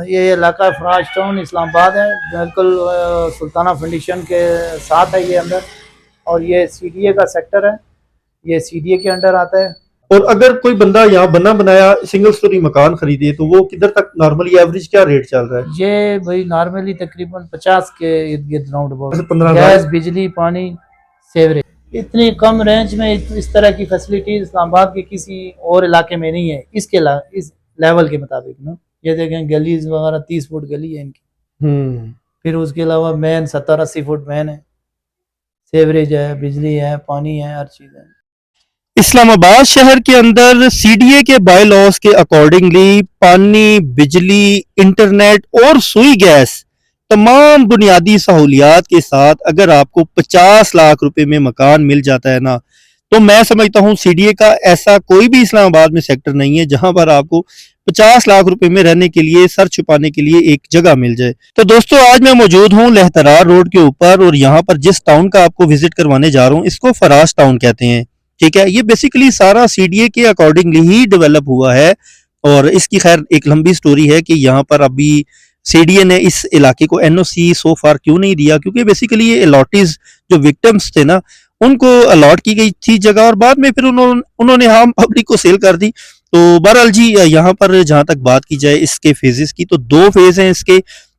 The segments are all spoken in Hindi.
ये इलाका फराज टाउन इस्लामाबाद है, बिल्कुल सुल्ताना फाउंडेशन के साथ है ये अंदर। और ये सीडीए का सेक्टर है, ये सीडीए के अंडर आता है। और अगर कोई बंदा यहाँ बना बनाया सिंगल स्टोरी मकान खरीदे तो वो किधर तक नॉर्मली एवरेज क्या रेट चल रहा है? ये भाई नॉर्मली तकरीबन 50 के इर्द गिर्द राउंड अबाउट। 15 गैस, बिजली, पानी, सेवरेज इतनी कम रेंज में इस तरह की फैसिलिटी इस्लामाबाद के किसी और इलाके में नहीं है। इस लेवल के मुताबिक ना, ये देखें गलीज वगैरह 30 फुट गली है इनकी। फिर उसके अलावा मेन 70-80 फुट मेन है, सेवरेज है, बिजली है, पानी है, हर चीज है। इस्लामाबाद शहर के अंदर सीडीए के बाय लॉज के अकॉर्डिंगली पानी, बिजली, इंटरनेट और सुई गैस तमाम बुनियादी सहूलियात के साथ अगर आपको 50 लाख रुपए में मकान मिल जाता है ना, तो मैं समझता हूँ सीडीए का ऐसा कोई भी इस्लामाबाद में सेक्टर नहीं है जहां पर आपको 50 लाख रुपए में रहने के लिए, सर छुपाने के लिए एक जगह मिल जाए। तो दोस्तों आज मैं मौजूद हूँ लहतरार रोड के ऊपर और यहाँ पर जिस टाउन का आपको विजिट करवाने जा रहा हूँ इसको फराज टाउन कहते हैं। ठीक है, ये बेसिकली सारा सीडीए के अकॉर्डिंगली ही डेवलप हुआ है और इसकी खैर एक लंबी स्टोरी है कि यहाँ पर अभी सीडीए ने इस इलाके को एनओसी सो फार क्यों नहीं दिया, क्योंकि बेसिकली ये अलॉटीज जो विक्टिम्स थे ना उनको अलॉट की गई थी जगह और बाद में फिर उन्होंने हम पब्लिक को सेल कर दी। तो बहरहाल जी यहाँ पर जहां तक बात की जाए इसके फेजेस की तो 2 फेज हैं इसके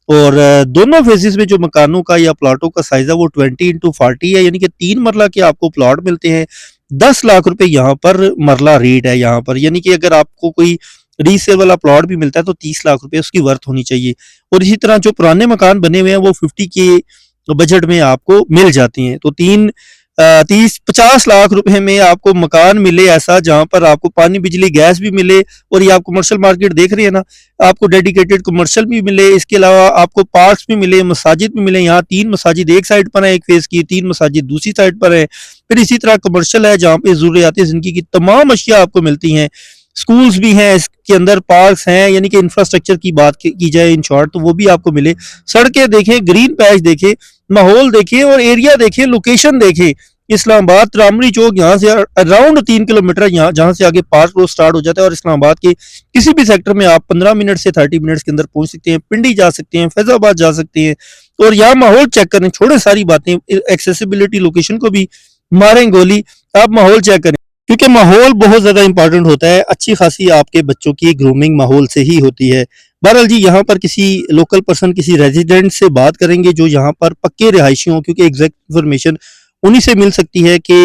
और दोनों फेजेस में जो मकानों का या प्लॉटों का साइज है वो 20x40 है, यानी कि 3 मरला के आपको प्लॉट मिलते हैं। 10 लाख रुपए यहाँ पर मरला रेट है यहाँ पर, यानी कि अगर आपको कोई रीसेल वाला प्लॉट भी मिलता है तो 30 लाख रुपए उसकी वर्थ होनी चाहिए। और इसी तरह जो पुराने मकान बने हुए हैं वो 50 के बजट में आपको मिल जाते हैं। तो 50 लाख रुपए में आपको मकान मिले ऐसा जहां पर आपको पानी, बिजली, गैस भी मिले और ये आप कमर्शियल मार्केट देख रहे हैं ना, आपको डेडिकेटेड कमर्शियल भी मिले, इसके अलावा आपको पार्क्स भी मिले, मसाजिद भी मिले। यहाँ 3 मसाजिद एक साइड पर है एक फेज की, 3 मसाजिद दूसरी साइड पर है। फिर इसी तरह कमर्शियल है जहाँ पे जरूरियाती जिंदगी की तमाम अशिया आपको मिलती हैं। स्कूल्स भी हैं इसके अंदर, पार्क्स हैं, यानी कि इंफ्रास्ट्रक्चर की बात की जाए इन शॉर्ट तो वो भी आपको मिले। सड़कें देखें, ग्रीन पैच देखें, माहौल देखें और एरिया देखें, लोकेशन देखें। इस्लामाबाद त्रामरी चौक यहाँ से अराउंड 3 किलोमीटर यहाँ जहाँ से आगे पार्क रोड स्टार्ट हो जाता है और इस्लामाबाद के किसी भी सेक्टर में आप 15 मिनट से 30 मिनट्स के अंदर पहुंच सकते हैं। पिंडी जा सकते हैं, फैजाबाद जा सकते हैं और यहाँ माहौल चेक करें, छोड़े सारी बातें, एक्सेसिबिलिटी लोकेशन को भी मारें गोली, आप माहौल चेक करें क्योंकि माहौल बहुत ज्यादा इंपॉर्टेंट होता है। अच्छी खासी आपके बच्चों की ग्रूमिंग माहौल से ही होती है। बहरहाल जी यहाँ पर किसी लोकल पर्सन, किसी रेजिडेंट से बात करेंगे जो यहाँ पर पक्के रिहायशी हों, क्योंकि एग्जैक्ट इन्फॉर्मेशन उन्हीं से मिल सकती है कि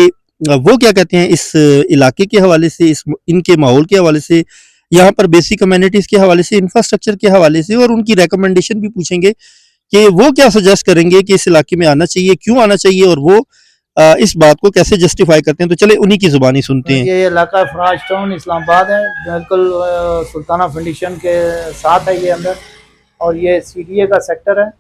वो क्या कहते हैं इस इलाके के हवाले से, इनके माहौल के हवाले से, यहाँ पर बेसिक कम्युनिटीज के हवाले से, इंफ्रास्ट्रक्चर के हवाले से, और उनकी रिकमेंडेशन भी पूछेंगे कि वो क्या सजेस्ट करेंगे कि इस इलाके में आना चाहिए, क्यों आना चाहिए और वो इस बात को कैसे जस्टिफाई करते हैं। तो चले उन्हीं की जुबानी सुनते हैं। ये इलाका फराज टाउन इस्लामाबाद है, बिल्कुल सुल्ताना फाउंडेशन के साथ है ये अंदर। और ये सीडीए का सेक्टर है,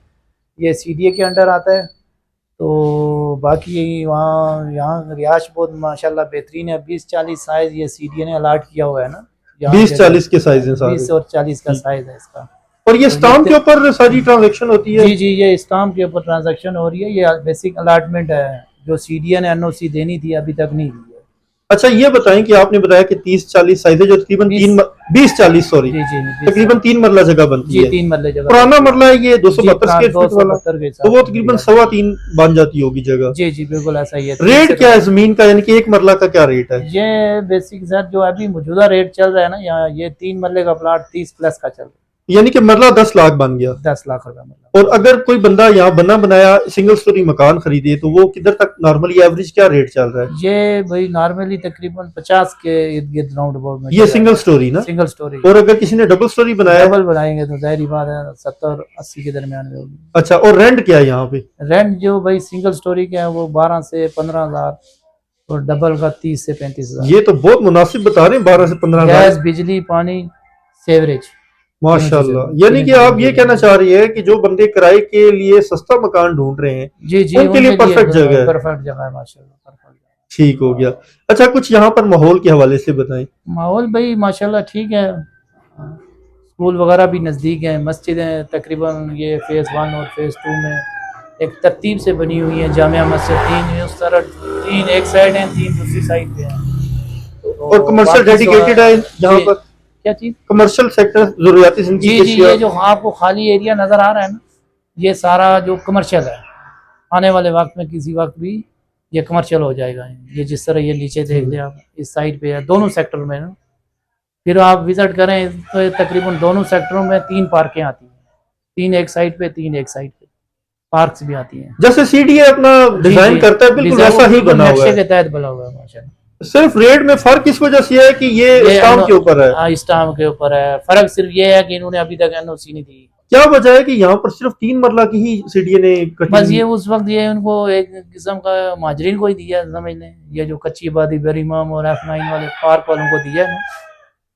ये सीडीए के अंडर आता है। तो बाकी वहाँ यहाँ रिहाश बहुत माशाल्लाह बेहतरीन है। 20-40 साइज ये सीडीए ने अलाट किया हुआ है ना, 20-40 के साइज है, 20 और 40 का साइज है इसका। और ये स्टाम्प के ऊपर सारी ट्रांजैक्शन होती है? जी, ये स्टाम्प के ऊपर ट्रांजैक्शन हो रही है। ये बेसिक अलाटमेंट है जो सीडीए ने एनओसी देनी थी अभी तक नहीं दी है। अच्छा ये बताएं कि आपने बताया कि 30-40 साइज है जो तकरीबन 20-40 सॉरी तकरीबन 3 मरला जगह बनती है। 3 मरले जगह पुराना मरला है ये 272 स्क्वायर फीट वाला, 272 तो वो तकरीबन 3.25 बन जाती होगी जगह। जी बिल्कुल ऐसा ही है। रेट क्या है जमीन का, यानी कि एक मरला का क्या रेट है? ये बेसिक सर जो अभी मौजूदा रेट चल रहा है ना यहाँ, ये 3 मरले का प्लाट 30 प्लस का चल रहा है, यानी कि मरला 10 लाख बन गया। 10 लाख रुपया मरला। और अगर कोई बंदा यहाँ बना बनाया सिंगल स्टोरी मकान खरीदे तो वो किधर तक नॉर्मली एवरेज क्या रेट चल रहा है? ये भाई नॉर्मली तकरीबन 50 के इर्द गिर्द राउंड अबाउट में। ये सिंगल स्टोरी ना? Single storey. और अगर किसी ने डबल स्टोरी बनाया, डबल बनाएंगे तो जाहिर बात है 70-80 के दरमियान में होगी। अच्छा, और रेंट क्या है यहाँ पे? रेंट जो भाई सिंगल स्टोरी के है वो 12 से 15 हजार और डबल का 30 से 35 हजार। ये तो बहुत मुनासिब बता रहे हैं, 12 से 15 हजार। गैस, बिजली, पानी, सेवरेज माशाल्लाह। यानी कि आप ये कहना चाह रही है कि जो बंदे किराए के लिए सस्ता मकान ढूंढ रहे हैं जी उनके लिए परफेक्ट जगह है। परफेक्ट जगह है माशाल्लाह, परफेक्ट। ठीक हो गया। अच्छा कुछ यहाँ पर माहौल के हवाले से बताएं। माहौल भाई माशाल्लाह ठीक है, स्कूल वगैरह भी नज़दीक है, मस्जिदें तकरीबन ये फेज़ 1 और फेज़ 2 में एक तरतीब से बनी हुई है। जामिया मस्जिद 3 उस तरह, 3 एक साइड है, 3 दूसरी साइड पे है। और कमर्शियल डेडिकेटेड है यहाँ पर? क्या चीज? कमर्शियल सेक्टर, जरूरियाती जिंदगी जी के जी, अशिया। ये जो आपको खाली एरिया नजर आ रहा है ना, ये सारा जो कमर्शियल है, आने वाले वक्त में किसी वक्त भी ये कमर्शियल हो जाएगा। ये जिस तरह ये नीचे देख लें आप, इस साइड पे है, दोनों सेक्टर में ना, फिर आप विजिट करें तो ये तकरीबन दोनों सेक्टरों में 3 पार्कें आती हैं, 3 एक साइड पे, 3 एक साइड पे, पार्क्स भी आती हैं। जैसे सीडीए अपना जी डिजाइन जी, करता है बिल्कुल वैसा ही बिल्कुल बना हुआ नक्शे है। के तहत बना हुआ है माशाल्लाह। सिर्फ रेट में फर्क इस वजह से है कि ये स्टाम्प के ऊपर है। हाँ, स्टाम्प के ऊपर है। फर्क सिर्फ ये है कि इन्होंने अभी तक एनओसी नहीं दी। क्या वजह है कि यहाँ पर सिर्फ 3 मरला की ही सीडीए ने बस कटिंग? ये उस वक्त ये उनको एक किस्म का माजरीन को ही दिया समझ लें, ये जो कच्ची आबादी बेरीमाम और F9 वाले पार्क वालों को दिया है ना।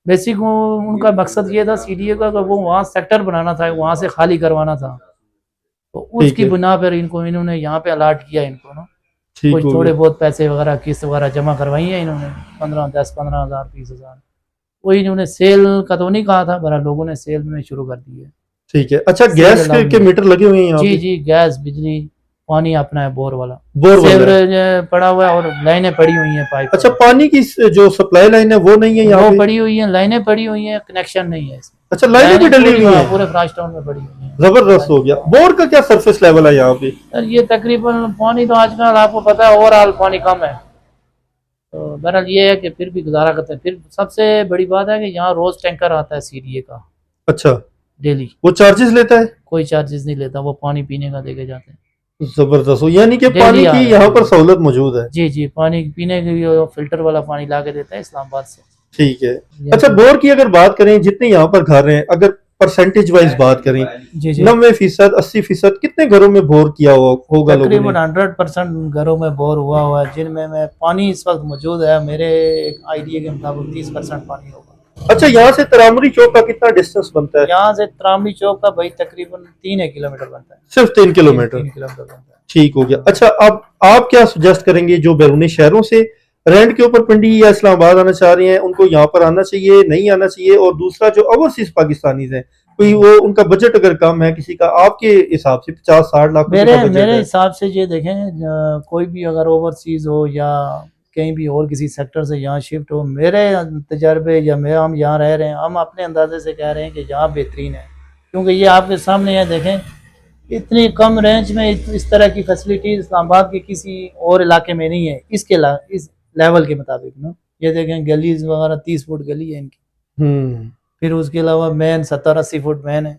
बेसिक उनका मकसद ये था सीडीए का कि वो वहाँ सेक्टर बनाना था, वहाँ से खाली करवाना था, तो ठीक उसकी है, बुना पर इनको इन्होंने यहाँ पे अलाट किया इनको ना। ठीक कुछ हो थोड़े गया। बहुत पैसे वगैरह किस्त वगैरह जमा करवाई है इन्होंने, 15 हज़ार 20 हज़ार। वही इन्होंने सेल का तो नहीं कहा था, बड़ा लोगों ने सेल में शुरू कर दी है। ठीक है। अच्छा, सेल गैस अलाउड के नहीं। मीटर लगे हुए हैं यहाँ जी पे? जी, गैस, बिजली, पानी अपना है, बोर वाला, बोर वाला है। सेवरेज पड़ा हुआ है और लाइनें पड़ी हुई हैं पाइप। अच्छा, पानी की जो सप्लाई लाइन है वो नहीं है यहाँ वो पे? पड़ी हुई है, लाइनें पड़ी हुई हैं, कनेक्शन नहीं है इसमें। अच्छा, लाइनें भी डली हुई हैं। पूरे फ्लाश टाउन में पड़ी हुई हैं। जबरदस्त हो गया। बोर का क्या सरफेस लेवल है यहाँ पे? सर ये तकरीबन पानी तो आजकल आपको पता है ओवरऑल पानी कम है, तो बहरहाल ये है कि फिर भी गुजारा करते हैं। फिर सबसे बड़ी बात है कि यहाँ रोज टैंकर आता है सीडीए का अच्छा, डेली, वो चार्जेस लेता है? कोई चार्जेस नहीं लेता, वो पानी पीने का देके जाते हैं। जबरदस्त हो, यानी कि डेली पानी आ की रहा है। यहाँ पर सहूलत मौजूद है। जी जी, पानी पीने के लिए फिल्टर वाला पानी ला के देता है इस्लामाबाद से। ठीक है। ये अच्छा, तो- बोर की अगर बात करें, जितने यहाँ पर घर हैं, अगर परसेंटेज वाइज बात करें, जी जी, 90%, 80%, कितने घरों में बोर किया होगा लोगों तकरीबन ने? 100% घरों में बोर हुआ हुआ है, जिनमें में पानी इस वक्त मौजूद है। मेरे आइडिया के मुताबिक 30% पानी होगा। अच्छा, यहाँ से तरामरी चौक का कितना डिस्टेंस बनता है? यहाँ से त्रामली चौक का भाई तकरीबन 3 किलोमीटर बनता है। सिर्फ 3 किलोमीटर? 3 किलोमीटर बनता है। ठीक हो गया। अच्छा, अब आप क्या सजेस्ट करेंगे जो बैरूनी शहरों से रेंट के ऊपर पिंडी या इस्लामाबाद आना चाह रहे हैं, उनको यहाँ पर आना चाहिए, नहीं आना चाहिए? और दूसरा, जो ओवरसीज पाकिस्तानीज हैं, कोई वो उनका बजट अगर कम है किसी का, आपके हिसाब से 50-60 लाख रुपए मेरे का बजट मेरे है? हिसाब से ये देखें, कोई भी अगर ओवरसीज हो या कहीं भी और किसी सेक्टर से यहाँ शिफ्ट हो, मेरे तजर्बे या मैं हम यहाँ रह रहे हैं, हम अपने अंदाजे से कह रहे हैं कि यहाँ बेहतरीन है। क्योंकि ये आपके सामने है, देखें इतनी कम रेंज में इस तरह की फैसिलिटी इस्लामाबाद के किसी और इलाके में नहीं है, इस लेवल के मुताबिक ना। ये देखें गलीज वगैरह 30 फुट गली है इनकी, फिर उसके अलावा मेन 70-80 फुट मेन है,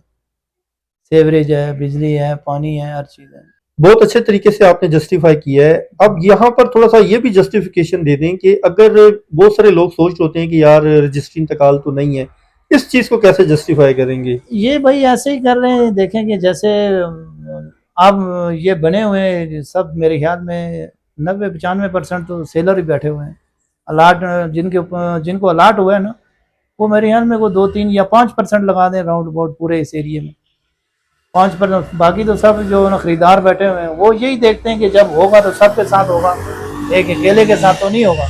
सेवरेज है, बिजली है, पानी है, हर चीज़ है। बहुत अच्छे तरीके से आपने जस्टिफाई किया है। अब यहाँ पर थोड़ा सा ये भी जस्टिफिकेशन दे दें कि अगर बहुत सारे लोग सोच होते हैं कि यार रजिस्ट्री इंतकाल तो नहीं है, इस चीज को कैसे जस्टिफाई करेंगे? ये भाई ऐसे ही कर रहे हैं, देखेंगे जैसे अब ये बने हुए हैं सब, मेरे ख्याल में 90-95% तो सेलर ही बैठे हुए हैं। अलाट जिनको अलाट हुआ है ना, वो मेरे ख्याल में वो 2-3 या 5% लगा दें राउंड अबाउट पूरे इस एरिए में, 5%। बाकी तो सब जो ना खरीदार बैठे हुए हैं वो यही देखते हैं कि जब होगा तो सबके साथ होगा, एक अकेले के साथ तो नहीं होगा।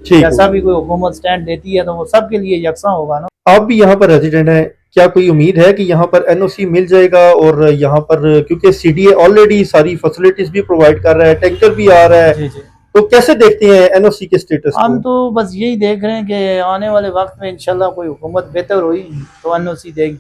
ठीक जैसा है। भी कोई हुकूमत स्टैंड देती है तो वो सबके लिए यकसा होगा ना। आप भी यहाँ पर रेजिडेंट हैं, क्या कोई उम्मीद है कि यहाँ पर एनओसी मिल जाएगा? और यहाँ पर क्योंकि सीडीए ऑलरेडी सारी फैसिलिटीज भी प्रोवाइड कर रहा है, टैंकर भी आ रहा है, जी जी, तो कैसे देखते हैं एनओसी के स्टेटस हम को? तो बस यही देख रहे हैं कि आने वाले वक्त में इंशाल्लाह कोई हुकूमत बेहतर हुई तो एनओसी देगी।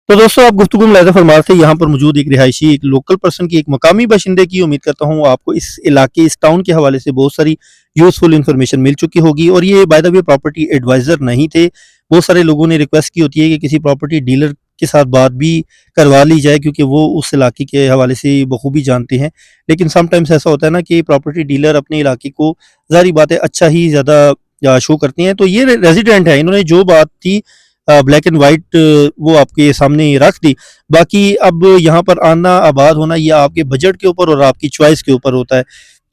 तो दोस्तों, आप गुफ्तगू में फरमा रहे थे, यहाँ पर मौजूद एक रिहायशी, एक लोकल पर्सन की, एक मकामी बाशिंदे की। उम्मीद करता हूँ आपको इस इलाके, इस टाउन के हवाले से बहुत सारी यूजफुल इन्फॉर्मेशन मिल चुकी होगी। और ये by the way property adviser नहीं थे। बहुत सारे लोगों ने रिक्वेस्ट की होती है कि किसी प्रॉपर्टी डीलर के साथ बात भी करवा ली जाए, क्योंकि वो उस इलाके के हवाले से बखूबी जानते हैं। लेकिन समटाइम्स ऐसा होता है ना कि प्रॉपर्टी डीलर अपने इलाके को ज़ाहिर बात है अच्छा ही ज़्यादा शो करते हैं। तो ये रेजिडेंट है, इन्होंने जो बात थी ब्लैक एंड वाइट वो आपके सामने रख दी। बाकी अब यहाँ पर आना, आबाद होना, ये आपके बजट के ऊपर और आपकी चॉइस के ऊपर होता है।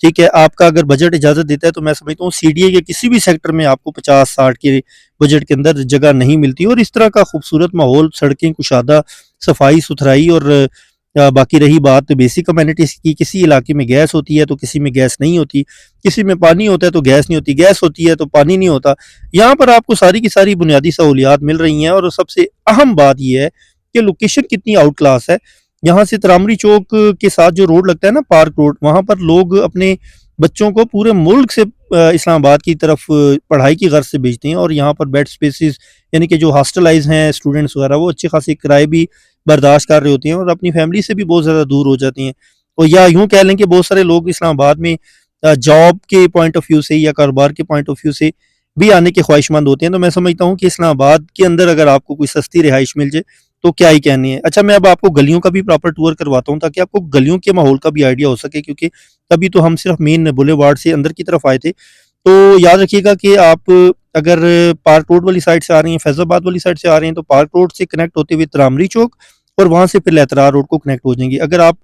ठीक है, आपका अगर बजट इजाज़त देता है तो मैं समझता हूँ सीडीए के किसी भी सेक्टर में आपको 50-60 के बजट के अंदर जगह नहीं मिलती। और इस तरह का खूबसूरत माहौल, सड़कें कुशादा, सफाई सुथराई, और बाकी रही बात बेसिक कम्युनिटीज़ की, किसी इलाके में गैस होती है तो किसी में गैस नहीं होती, किसी में पानी होता है तो गैस नहीं होती, गैस होती है तो पानी नहीं होता। यहाँ पर आपको सारी की सारी बुनियादी सहूलियात मिल रही हैं। और सबसे अहम बात यह है कि लोकेशन कितनी आउट क्लास है। यहाँ से तरामरी चौक के साथ जो रोड लगता है ना, पार्क रोड, वहाँ पर लोग अपने बच्चों को पूरे मुल्क से इस्लामाबाद की तरफ पढ़ाई की गर्ज से भेजते हैं, और यहाँ पर बेड स्पेसिस यानी कि जो हॉस्टलाइज हैं स्टूडेंट्स वगैरह, वो अच्छे खासे किराए भी बर्दाश्त कर रहे होते हैं और अपनी फैमिली से भी बहुत ज़्यादा दूर हो जाती हैं। और या यूँ कह लें कि बहुत सारे लोग इस्लामाबाद में जॉब के पॉइंट ऑफ व्यू से या कारोबार के पॉइंट ऑफ व्यू से भी आने के ख्वाहिशमंद होते हैं। तो मैं समझता हूँ कि इस्लामाबाद के अंदर अगर आपको कोई सस्ती रिहाइश मिल जाए तो क्या ही कहनी है। अच्छा, मैं अब आपको गलियों का भी प्रॉपर टूर करवाता हूँ ताकि आपको गलियों के माहौल का भी आइडिया हो सके, क्योंकि अभी तो हम सिर्फ मेन बुलेवार्ड से अंदर की तरफ आए थे। तो याद रखिएगा कि आप अगर पार्क रोड वाली साइड से आ रही हैं, फैजाबाद वाली साइड से आ रहे हैं, तो पार्क रोड से कनेक्ट होते हुए तरामरी चौक और वहाँ से फिर लेतरार रोड को कनेक्ट हो जाएंगी। अगर आप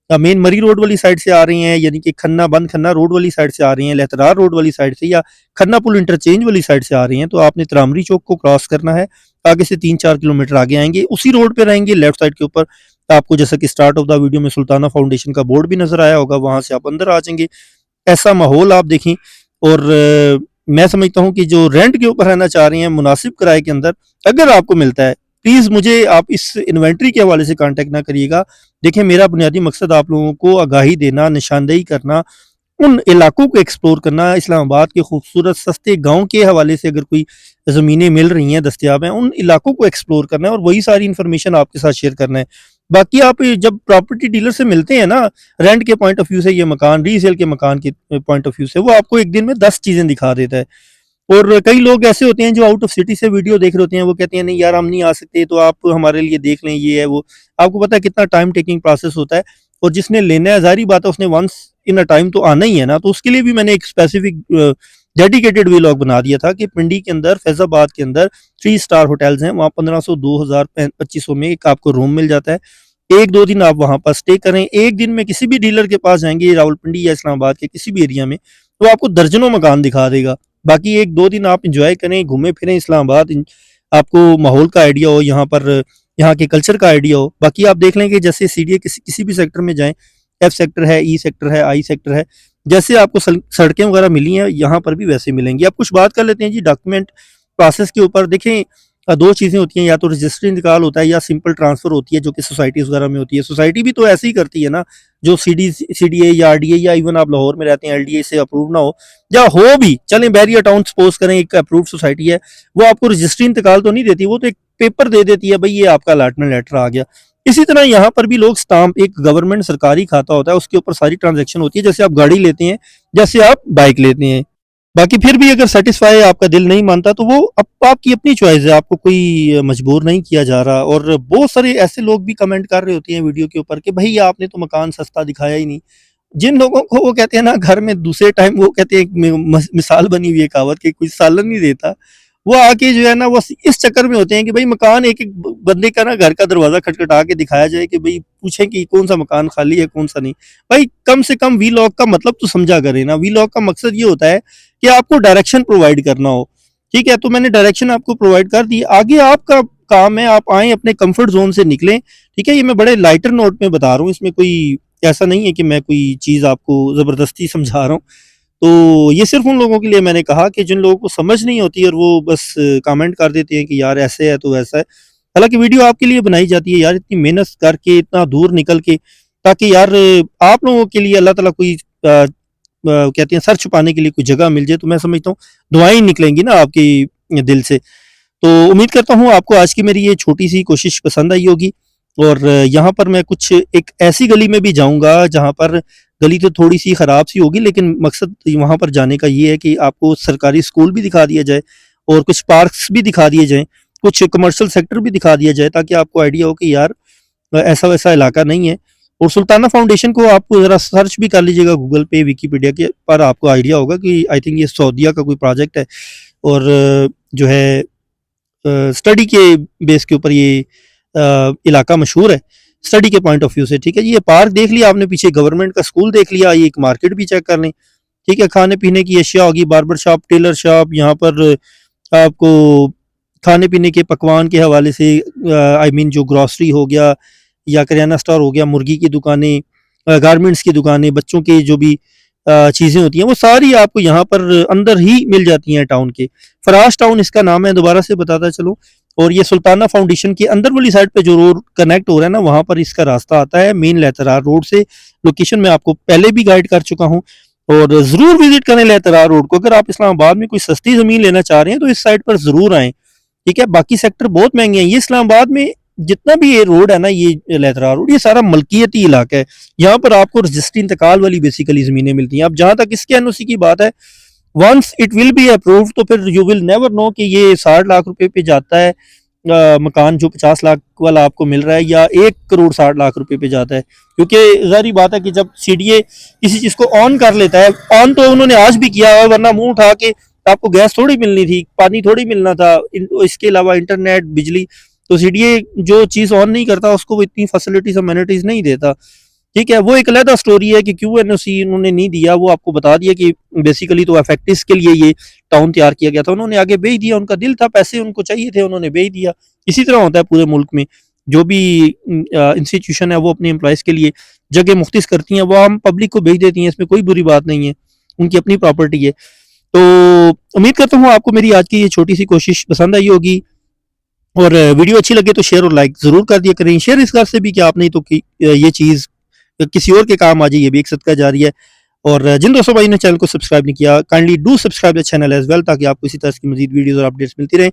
मेन मरी रोड वाली साइड से आ रही हैं, यानी कि खन्ना बंद खन्ना रोड वाली साइड से आ रही हैं, लेतरार रोड वाली साइड से या खन्ना पुल इंटरचेंज वाली साइड से आ रही हैं, तो आपने तरामरी चौक को क्रॉस करना है। आगे से 3-4 किलोमीटर आगे आएंगे, उसी रोड पे रहेंगे, लेफ्ट साइड के ऊपर आपको जैसा कि स्टार्ट ऑफ द वीडियो में सुल्ताना फाउंडेशन का बोर्ड भी नजर आया होगा, वहां से आप अंदर आ जाएंगे। ऐसा माहौल आप देखें। और मैं समझता हूँ कि जो रेंट के ऊपर रहना चाह रही हैं मुनासिब किराए के अंदर, अगर आपको मिलता है, प्लीज़ मुझे आप इस इन्वेंट्री के हवाले से कांटेक्ट ना करिएगा। देखिए, मेरा बुनियादी मकसद आप लोगों को आगाही देना, निशानदेही करना, उन इलाकों को एक्सप्लोर करना, इस्लामाबाद के खूबसूरत सस्ते गाँव के हवाले से अगर कोई ज़मीनें मिल रही हैं, दस्तियाब हैं, उन इलाकों को एक्सप्लोर करना है और वही सारी इन्फॉर्मेशन आपके साथ शेयर करना है। बाकी आप जब प्रॉपर्टी डीलर से मिलते हैं ना, रेंट के पॉइंट ऑफ व्यू से, ये मकान रीसेल के मकान के पॉइंट ऑफ व्यू से, वो आपको एक दिन में 10 चीज़ें दिखा देता है। और कई लोग ऐसे होते हैं जो आउट ऑफ सिटी से वीडियो देख रहे होते हैं, वो कहते हैं नहीं यार हम नहीं आ सकते, तो आप हमारे लिए देख लें, ये है वो। आपको पता है कितना टाइम टेकिंग प्रोसेस होता है, और जिसने लेना है ज़ाहिर बात है उसने वंस इन अ टाइम तो आना ही है ना। तो उसके लिए भी मैंने एक स्पेसिफिक डेडिकेटेड व्लॉग बना दिया था कि पिंडी के अंदर, फैजाबाद के अंदर 3 स्टार होटल्स हैं, वहाँ 1500, 2000, 2500 में एक आपको रूम मिल जाता है। 1-2 दिन आप वहाँ पर स्टे करें। एक दिन में किसी भी डीलर के पास जाएंगे रावलपिंडी या इस्लामाबाद के किसी भी एरिया में, तो आपको दर्जनों मकान दिखा देगा। बाकी 1-2 दिन आप इंजॉय करें, घूमें फिरें इस्लामाबाद, आपको माहौल का आइडिया हो, यहाँ पर यहाँ के कल्चर का आइडिया हो। बाकी आप देख लें कि जैसे सीडीए किसी भी सेक्टर में जाएं, एफ सेक्टर है, ई सेक्टर है, आई सेक्टर है, जैसे आपको सड़कें वगैरह मिली हैं, यहाँ पर भी वैसे मिलेंगी। अब कुछ बात कर लेते हैं जी डॉक्यूमेंट प्रोसेस के ऊपर। देखें, 2 चीज़ें होती हैं, या तो रजिस्ट्री इंतकाल होता है या सिंपल ट्रांसफ़र होती है, जो कि सोसाइटीज़ वगैरह में होती है। सोसाइटी भी तो ऐसे ही करती है ना, जो सीडीए या आरडीए, या इवन आप लाहौर में रहते हैं एलडीए से अप्रूव ना हो, या हो भी, चलें बैरियर टाउन सपोज करें एक अप्रूव्ड सोसाइटी है, वो आपको रजिस्ट्री इंतकाल तो नहीं देती, वो तो एक पेपर दे देती है, भाई ये आपका अलॉटमेंट लेटर आ गया। इसी तरह यहाँ पर भी लोग स्टाम्प, एक गवर्नमेंट सरकारी खाता होता है, उसके ऊपर सारी ट्रांजैक्शन होती है, जैसे आप गाड़ी लेते हैं, जैसे आप बाइक लेते हैं। बाकी फिर भी अगर सेटिस्फाई आपका दिल नहीं मानता तो वो आपकी अपनी चॉइस है, आपको कोई मजबूर नहीं किया जा रहा। और बहुत सारे ऐसे लोग भी कमेंट कर रहे होते हैं वीडियो के ऊपर कि भैया आपने तो मकान सस्ता दिखाया ही नहीं। जिन लोगों को वो कहते हैं ना घर में दूसरे टाइम, वो कहते हैं मिसाल बनी हुई है कहावत कि कोई सालन नहीं देता, वो आके जो है ना वो इस चक्कर में होते हैं कि भाई मकान एक एक बंदे का ना घर का दरवाजा खटखटा के दिखाया जाए कि भाई पूछें कि कौन सा मकान खाली है कौन सा नहीं। भाई कम से कम वीलॉग का मतलब तो समझा करें ना। वीलॉग का मकसद ये होता है कि आपको डायरेक्शन प्रोवाइड करना हो, ठीक है। तो मैंने डायरेक्शन आपको प्रोवाइड कर दी, आगे आपका काम है, आप आए अपने कंफर्ट जोन से निकलें, ठीक है। ये मैं बड़े लाइटर नोट में बता रहा हूँ, इसमें कोई ऐसा नहीं है कि मैं कोई चीज़ आपको ज़बरदस्ती समझा रहा हूँ। तो ये सिर्फ उन लोगों के लिए मैंने कहा कि जिन लोगों को समझ नहीं होती और वो बस कमेंट कर देते हैं कि यार ऐसे है तो वैसा है। हालांकि वीडियो आपके लिए बनाई जाती है यार, इतनी मेहनत करके, इतना दूर निकल के, ताकि यार आप लोगों के लिए अल्लाह ताला कोई कहते हैं सर छुपाने के लिए कोई जगह मिल जाए। तो मैं समझता हूँ दुआएं निकलेंगी ना आपकी दिल से। तो उम्मीद करता हूँ आपको आज की मेरी ये छोटी सी कोशिश पसंद आई होगी। और यहाँ पर मैं कुछ एक ऐसी गली में भी जाऊँगा जहाँ पर गली तो थोड़ी सी ख़राब सी होगी, लेकिन मकसद वहाँ पर जाने का ये है कि आपको सरकारी स्कूल भी दिखा दिया जाए और कुछ पार्क्स भी दिखा दिए जाएँ, कुछ कमर्शियल सेक्टर भी दिखा दिया जाए, ताकि आपको आइडिया हो कि यार ऐसा वैसा इलाका नहीं है। और सुल्ताना फाउंडेशन को आप ज़रा सर्च भी कर लीजिएगा गूगल पे, विकिपीडिया के पर, आपको आइडिया होगा कि आई थिंक ये सऊदीया का कोई प्रोजेक्ट है और जो है स्टडी के बेस के ऊपर ये इलाका मशहूर है स्टडी के पॉइंट ऑफ व्यू से, ठीक है जी। ये पार्क देख लिया आपने, पीछे गवर्नमेंट का स्कूल देख लिया, ये एक मार्केट भी चेक कर लें, ठीक है। खाने पीने की अशिया होगी, बार्बर शॉप, टेलर शॉप, यहाँ पर आपको खाने पीने के पकवान के हवाले से आई मीन जो ग्रॉसरी हो गया या करियाना स्टोर हो गया, मुर्गी की दुकानें, गारमेंट्स की दुकानें, बच्चों की जो भी चीज़ें होती हैं वो सारी आपको यहाँ पर अंदर ही मिल जाती हैं टाउन के। फराश टाउन इसका नाम है, दोबारा से बताता चलूँ। और ये सुल्ताना फाउंडेशन के अंदर वाली साइड पे जो रोड कनेक्ट हो रहा है ना, वहाँ पर इसका रास्ता आता है मेन लेतरार रोड से। लोकेशन मैं आपको पहले भी गाइड कर चुका हूँ। और ज़रूर विजिट करें लेतरा रोड को। अगर आप इस्लामाबाद में कोई सस्ती ज़मीन लेना चाह रहे हैं तो इस साइड पर ज़रूर आएँ, ठीक है। बाकी सेक्टर बहुत महंगे हैं। ये इस्लामाबाद में जितना भी ये रोड है ना, ये लेतरा रोड, ये सारा मलकियती इलाका है। यहाँ पर आपको रजिस्ट्री इंतकाल वाली बेसिकली ज़मीनें मिलती हैं। अब जहाँ तक इसके एनओसी की बात है, once it will be approved तो फिर यू विल नेवर नो कि ये 60 लाख रुपए पे जाता है मकान जो 50 लाख वाला आपको मिल रहा है, या 1 करोड़ 60 लाख रुपए पे जाता है। क्योंकि ज़ाहिर बात है कि जब सीडीए किसी चीज़ को ऑन कर लेता है, ऑन तो उन्होंने आज भी किया है, वरना मुंह उठा के आपको गैस थोड़ी मिलनी थी, पानी थोड़ी मिलना था, इसके अलावा इंटरनेट, बिजली। तो सीडीए जो चीज़ ऑन नहीं करता उसको वो इतनी फैसिलिटीज अमेनिटीज नहीं देता, ठीक है। वो एक अलग स्टोरी है कि क्यों एनओसी उन्होंने नहीं दिया, वो आपको बता दिया कि बेसिकली तो एफेक्टिस के लिए ये टाउन तैयार किया गया था, उन्होंने आगे भेज दिया, उनका दिल था, पैसे उनको चाहिए थे, उन्होंने भेज दिया। इसी तरह होता है पूरे मुल्क में, जो भी इंस्टीट्यूशन है वो अपने एम्प्लॉयज़ के लिए जगह मुख्तिस करती हैं, वो हम पब्लिक को भेज देती हैं, इसमें कोई बुरी बात नहीं है, उनकी अपनी प्रॉपर्टी है। तो उम्मीद करता हूँ आपको मेरी आज की ये छोटी सी कोशिश पसंद आई होगी, और वीडियो अच्छी लगे तो शेयर और लाइक ज़रूर कर दिया करें। शेयर इस घर से भी कि आप नहीं तो ये चीज़ किसी और के काम आ जाए, ये भी एक सदका जारी है। और जिन दोस्तों भाई ने चैनल को सब्सक्राइब नहीं किया, kindly do subscribe the channel as well, ताकि आपको इसी तरह की मजीद वीडियोस और अपडेट्स मिलती रहें।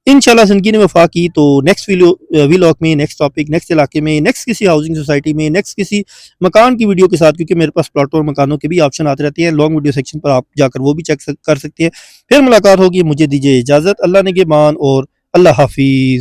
इंशाल्लाह ज़िंदगी ने वफा की तो नेक्स्ट व्लॉग में, नेक्स्ट टॉपिक, नेक्स्ट इलाके में, नेक्स्ट किसी हाउसिंग सोसाइटी में, नेक्स्ट किसी मकान की वीडियो के साथ, क्योंकि मेरे पास प्लॉट और मकानों के भी ऑप्शन आते रहते हैं, लॉन्ग वीडियो सेक्शन पर आप जाकर वो भी चेक कर सकते हैं। फिर मुलाकात होगी, मुझे दीजिए इजाज़त। अल्लाह ने के मान और अल्लाह हाफिज़।